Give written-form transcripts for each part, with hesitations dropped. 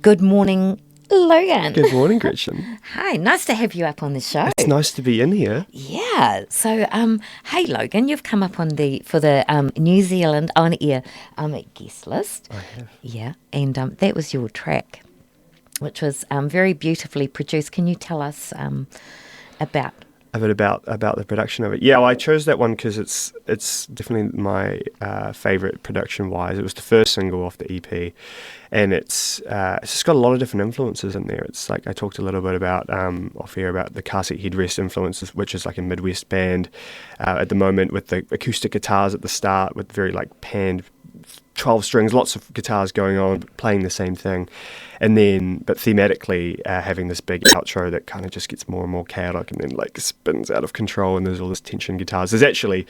Good morning, Logan. Good morning, Gretchen. Hi, nice to have you up on the show. It's nice to be in here. Yeah. So, hey, Logan, you've come up for the New Zealand On Air guest list. I have. Yeah, and that was your track, which was very beautifully produced. Can you tell us about? A bit about the production of it. Yeah, well, I chose that one because it's definitely my favourite production-wise. It was the first single off the EP, and it's just got a lot of different influences in there. It's like I talked a little bit about off here about the car seat headrest influences, which is like a Midwest band at the moment with the acoustic guitars at the start with very like panned 12 strings, lots of guitars going on, playing the same thing. And then, but thematically, having this big outro that kind of just gets more and more chaotic and then like spins out of control and there's all this tension guitars. There's actually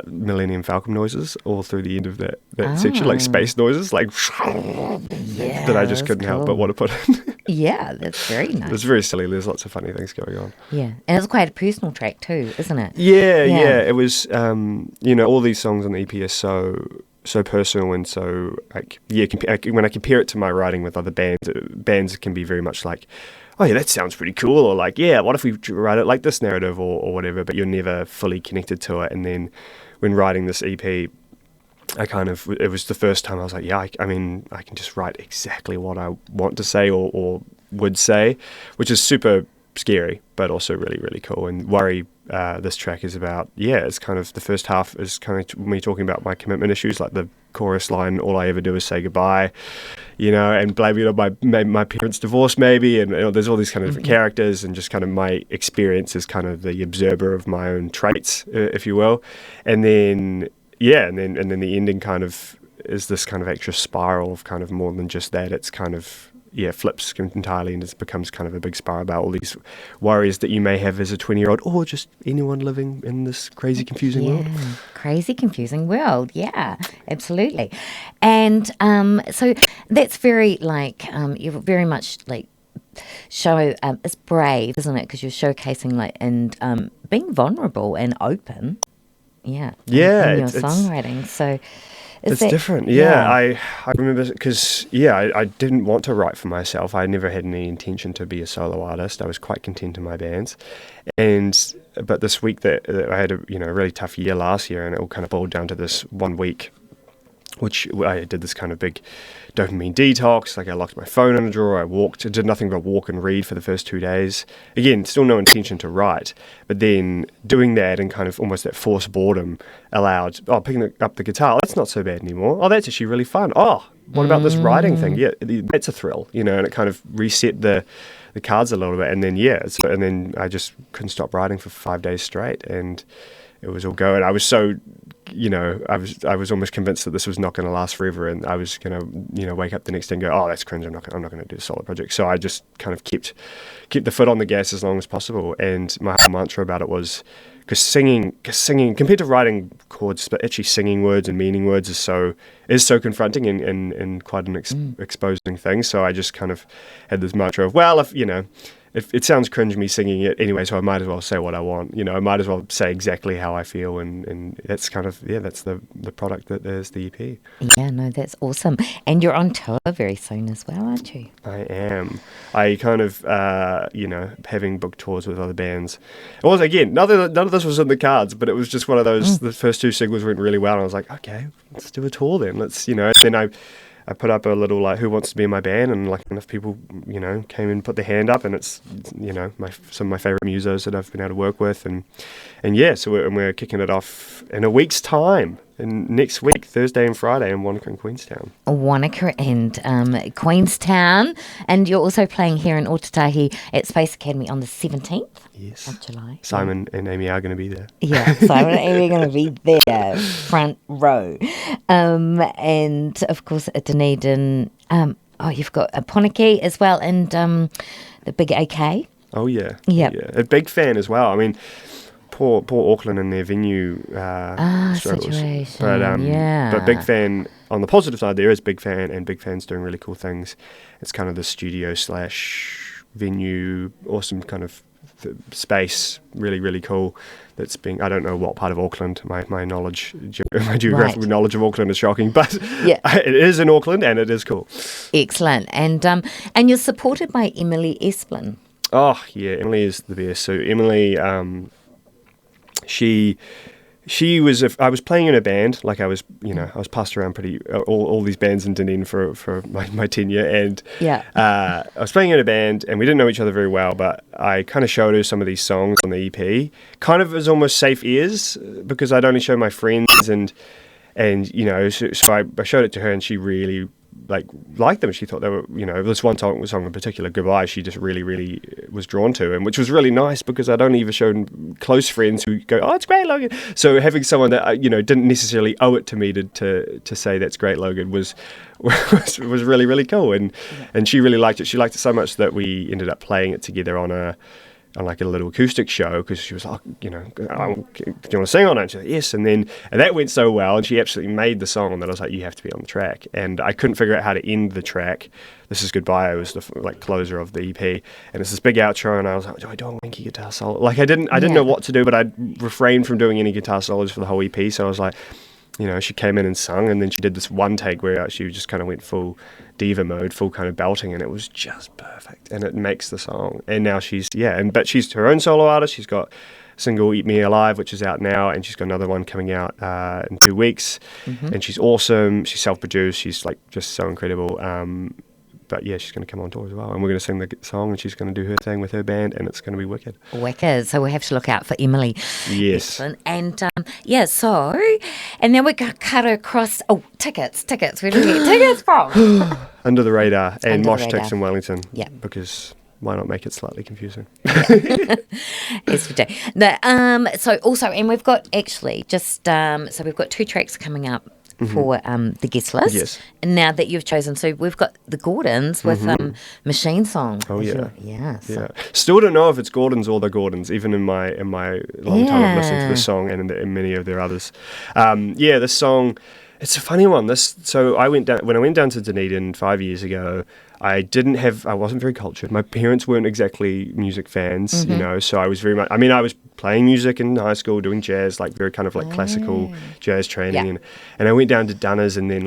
Millennium Falcon noises all through the end of that section, like space noises, like that I just couldn't help but want to put in. Yeah, that's very nice. It's very silly. There's lots of funny things going on. Yeah, and it's quite a personal track too, isn't it? Yeah. It was, all these songs on the EP are so personal and so like when I compare it to my writing with other bands can be very much like, oh yeah, that sounds pretty cool, or like, yeah, what if we write it like this narrative or whatever, but you're never fully connected to it. And then when writing this EP, it was the first time I was like, yeah, I mean I can just write exactly what I want to say or would say, which is super scary but also really, really cool. And Worry, this track is about, it's kind of the first half is kind of me talking about my commitment issues, like the chorus line, all I ever do is say goodbye, and blaming it on my parents' divorce maybe, and there's all these kind of different characters, and just kind of my experience as kind of the observer of my own traits, if you will. And then and then the ending kind of is this kind of extra spiral of kind of more than just that. It's kind of flips entirely and it becomes kind of a big spiral about all these worries that you may have as a 20-year-old or just anyone living in this crazy, confusing world. Crazy, confusing world. Yeah, absolutely. And so that's very like, you're very much like it's brave, isn't it? Because you're showcasing like and being vulnerable and open. Yeah. In your songwriting. So it's different. Yeah. I remember because, I didn't want to write for myself. I never had any intention to be a solo artist. I was quite content in my bands. But this week that I had a really tough year last year, and it all kind of boiled down to this 1 week, which I did this kind of big dopamine detox. Like I locked my phone in a drawer. I did nothing but walk and read for the first 2 days. Again, still no intention to write, but then doing that and kind of almost that forced boredom allowed, picking up the guitar, that's not so bad anymore. Oh, that's actually really fun. Oh, what about this writing thing? Yeah, that's a thrill, and it kind of reset the cards a little bit. And then, and then I just couldn't stop writing for 5 days straight, and it was all go. And I was so, I was almost convinced that this was not going to last forever, and I was going to, wake up the next day and go, oh, that's cringe. I'm not going to do a solo project. So I just kind of kept the foot on the gas as long as possible. And my whole mantra about it was, because singing compared to writing chords, but actually singing words and meaning words is so confronting and quite an exposing thing. So I just kind of had this mantra of, well, if it sounds cringe me singing it anyway, so I might as well say what I want. I might as well say exactly how I feel, and that's kind of that's the product that is the EP. Yeah, no, that's awesome. And you're on tour very soon as well, aren't you? I am. I kind of having booked tours with other bands. It was, again, none of this was in the cards, but it was just one of those. The first 2 singles went really well, and I was like, okay, let's do a tour then. Let's then I put up a little like who wants to be in my band, and like enough people came and put their hand up, and it's some of my favorite musos that I've been able to work with, and so we're kicking it off in a week's time, and next week, Thursday and Friday, in Wanaka and Queenstown. Wanaka and Queenstown, and you're also playing here in Aotearoa at Space Academy on the 17th of July. Simon and Amy are going to be there. Yeah, Simon and Amy are going to be there, front row, and of course Dunedin. You've got a Poniki as well, and the big AK. Oh yeah, yeah, a big fan as well. I mean, poor Auckland and their venue struggles. Situation. But big fan on the positive side. There is big fan, and big fan's doing really cool things. It's kind of the studio / venue, awesome kind of space, really, really cool. That's being, I don't know what part of Auckland, my knowledge, my geographical knowledge of Auckland is shocking, but it is in Auckland and it is cool. Excellent. And you're supported by Emily Esplin. Oh, yeah, Emily is the best. So Emily, she was, I was playing in a band, like I was passed around pretty, all these bands in Dunedin for my tenure, and I was playing in a band, and we didn't know each other very well, but I kind of showed her some of these songs on the EP, kind of as almost safe ears, because I'd only show my friends, and so I showed it to her, and she really liked them. She thought they were, this one song in particular, Goodbye, she just really, really was drawn to, and which was really nice because I'd only ever shown close friends who go, oh, it's great, Logan. So having someone that, didn't necessarily owe it to me to say that's great, Logan, was really, really cool. And she really liked it. She liked it so much that we ended up playing it together on like a little acoustic show, because she was like, do you want to sing on it? And she was like, yes. And that went so well, and she absolutely made the song that I was like, you have to be on the track. And I couldn't figure out how to end the track. This Is Goodbye. It was the closer of the EP, and it's this big outro, and I was like, do I do a wanky guitar solo? Like I didn't know what to do, but I refrained from doing any guitar solos for the whole EP. So I was like, she came in and sung, and then she did this one take where she just kind of went full diva mode, full kind of belting, and it was just perfect, and it makes the song. And now but she's her own solo artist. She's got a single, Eat Me Alive, which is out now, and she's got another one coming out in 2 weeks. And she's awesome. She's self-produced. She's just so incredible. But yeah, she's going to come on tour as well, and we're going to sing the song, and she's going to do her thing with her band, and it's going to be wicked. Wicked. So we have to look out for Emily. Yes. Excellent. And and then we got cut across. Oh, tickets. Where do we get tickets from? Under the Radar and Under the Mosh Radar. Ticks in Wellington. Yeah. Because why not make it slightly confusing? Yes, we do. So also, and we've got actually just so we've got 2 tracks coming up for the guest list. Yes. And now that you've chosen, so we've got the Gordons with Machine Song. Oh yeah. Yeah. Still don't know if it's Gordons or the Gordons, even in my long time of listening to this song and in many of their others. This song, it's a funny one. So when I went down to Dunedin 5 years ago, I wasn't very cultured. My parents weren't exactly music fans, so I was very much, I was playing music in high school, doing jazz, very kind of classical jazz training. And I went down to Dunners and then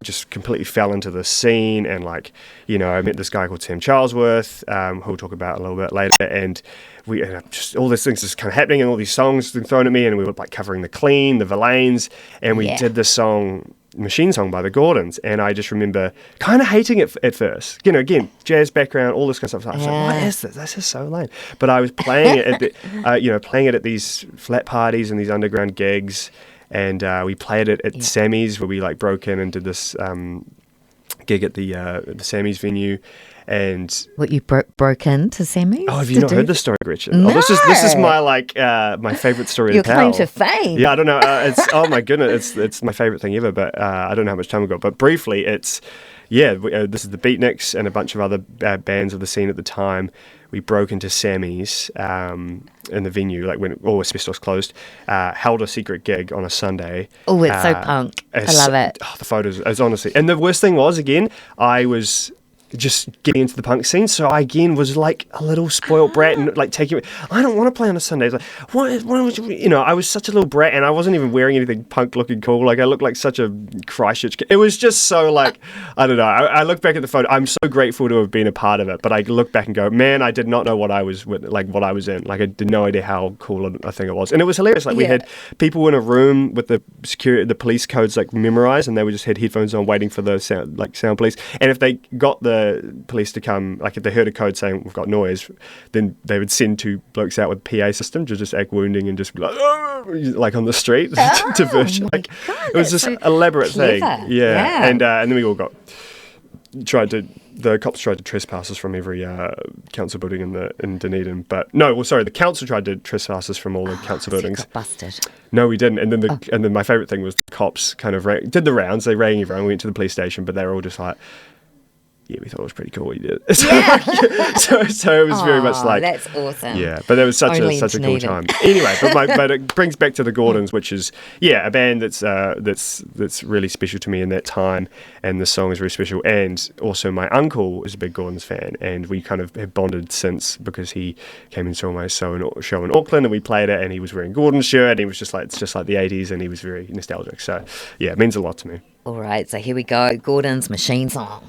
just completely fell into the scene. And I met this guy called Sam Charlesworth, who we'll talk about a little bit later. And we just all these things just kind of happening, and all these songs being thrown at me, and we were covering the Clean, the Verlaines, and we did this song, Machine Song by the Gordons, and I just remember kind of hating it at first. Again, jazz background, all this kind of stuff. I was like, what is this? This is so lame. But I was playing it at these flat parties and these underground gigs, and we played it at Sammy's, where we broke in and did this gig at the Sammy's venue. And what, you broke into Sammy's? Oh, have you not heard this story, Gretchen? No. Oh, this is my my favorite story Your to tell. claim to fame. Yeah, I don't know. It's oh my goodness, it's my favorite thing ever. But I don't know how much time we got. But briefly, it's this is the Beatniks and a bunch of other bands of the scene at the time. We broke into Sammy's in the venue, when all Asbestos closed, held a secret gig on a Sunday. Oh, it's so punk. I love it. Oh, the photos, it's honestly. And the worst thing was, again, I was just getting into the punk scene, so I again was like a little spoiled brat and taking it. I don't want to play on a Sunday. It's like, I was such a little brat, and I wasn't even wearing anything punk looking cool. I looked like such a Christchurch kid. It was just so I don't know. I look back at the photo. I'm so grateful to have been a part of it, but I look back and go, man, I did not know what I was in. I had no idea how cool a thing it was, and it was hilarious. We had people in a room with the police codes memorized, and they would just had headphones on, waiting for the sound police. And if they got the police to come, if they heard a code saying we've got noise, then they would send 2 blokes out with PA system to just act wounding and just be on the street to version. God, it was just an elaborate thing. Yeah. And then we all the cops tried to trespass us from every council building in Dunedin, but the council tried to trespass us from all the council buildings. You got busted. No, we didn't. And then my favourite thing was the cops kind of did the rounds. They rang everyone. We went to the police station, but they were all just like, yeah, we thought it was pretty cool what you did. So, so it was very much like, that's awesome. Yeah, but it was such a cool time. Anyway, but it brings back to the Gordons, which is a band that's really special to me in that time, and the song is very special. And also, my uncle is a big Gordons fan, and we kind of have bonded since, because he came and saw my show in Auckland, and we played it, and he was wearing a Gordons shirt, and he was just like, it's just like the 80s, and he was very nostalgic. So yeah, it means a lot to me. All right, so here we go, Gordon's Machine Song.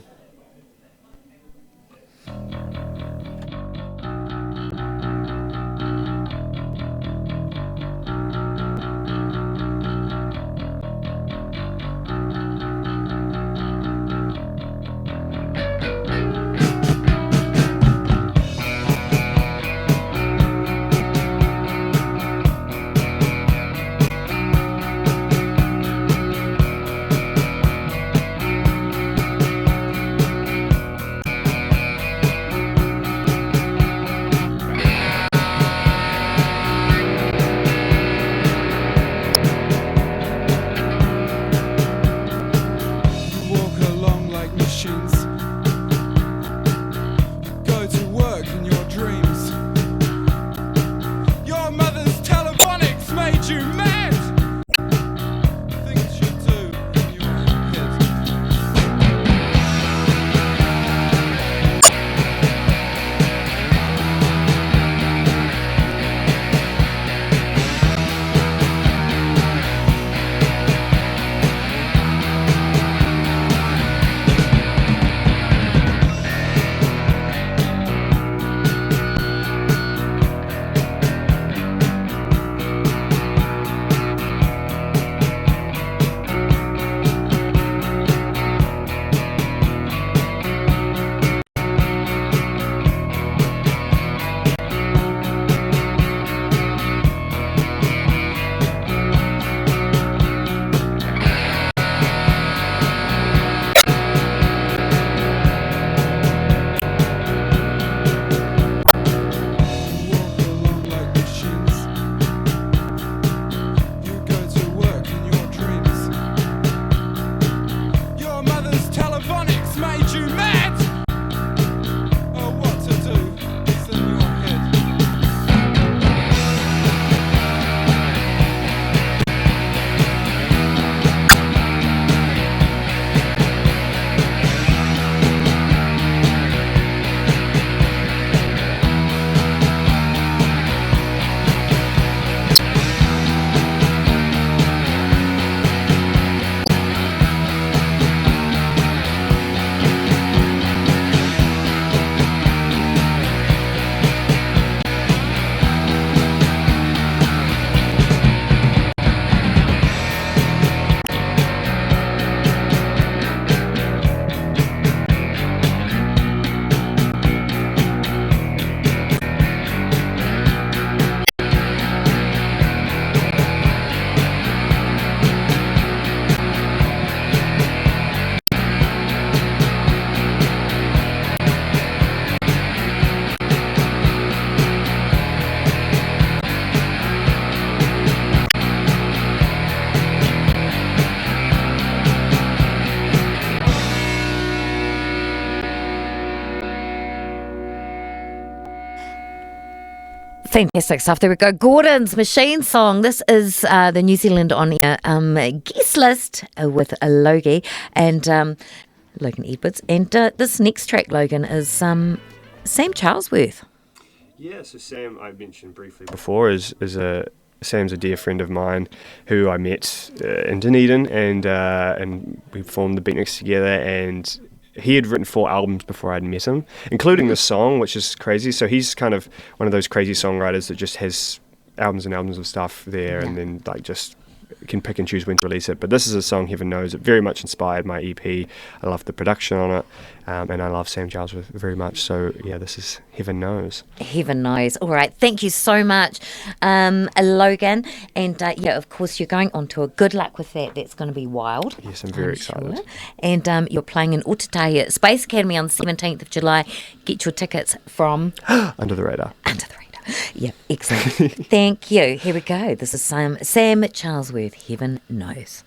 Fantastic stuff. There we go. Gordon's Machine Song. This is the New Zealand On Air guest list with Logie and Logan Edwards. And this next track, Logan, is Sam Charlesworth. Yeah, so Sam, I mentioned briefly before, Sam's a dear friend of mine who I met in Dunedin, and we formed the Beatniks together, and he had written 4 albums before I'd met him, including this song, which is crazy. So he's kind of one of those crazy songwriters that just has albums and albums of stuff there, and then like just can pick and choose when to release it. But this is a song, Heaven Knows. It very much inspired my EP. I love the production on it, and I love Sam Charlesworth very much. So yeah, this is Heaven Knows. Heaven Knows. All right, thank you so much, Logan. And yeah, of course, you're going on tour. Good luck with that. That's going to be wild. Yes, I'm very excited. Sure. And you're playing in Aotearoa Space Academy on the 17th of July. Get your tickets from Under the Radar. Under the Radar. Yeah, excellent. Thank you. Here we go. This is Sam Charlesworth, Heaven Knows.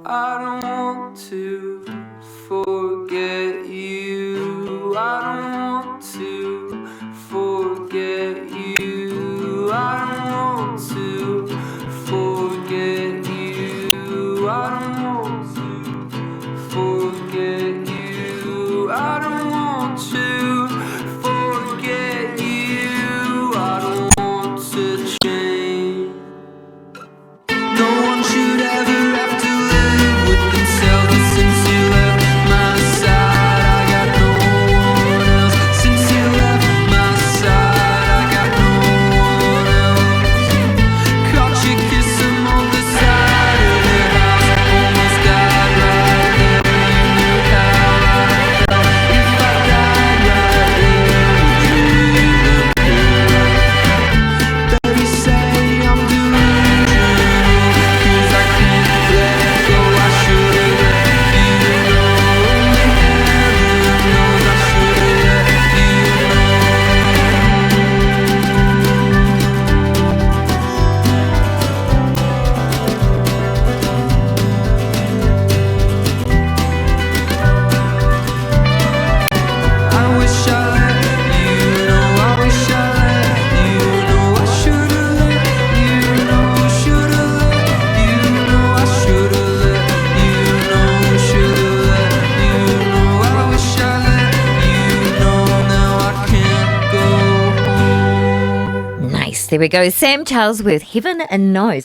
I don't want to forget you. I don't want to forget you. I don't want to forget you. I don't want to forget you. I don't want to forget you. I don't want to change. No one should ever have to live with themselves. And since you left my side, I got no one else. Since you left my side, I got no one else. Caught you kissing on the side of the house. Almost died right there. You knew how I felt. If I died right there, would you even care? Baby, say I'm delusional, 'cause I can't let go. I should've let you know. Only heaven knows I should've let you I wish I let you know. I wish I let you know. I should've let you know. Should've let you know. I should've let you know. Should've let you know. I wish I let you know. Now I can't go home. Nice. There we go. Sam Charlesworth, Heaven Knows.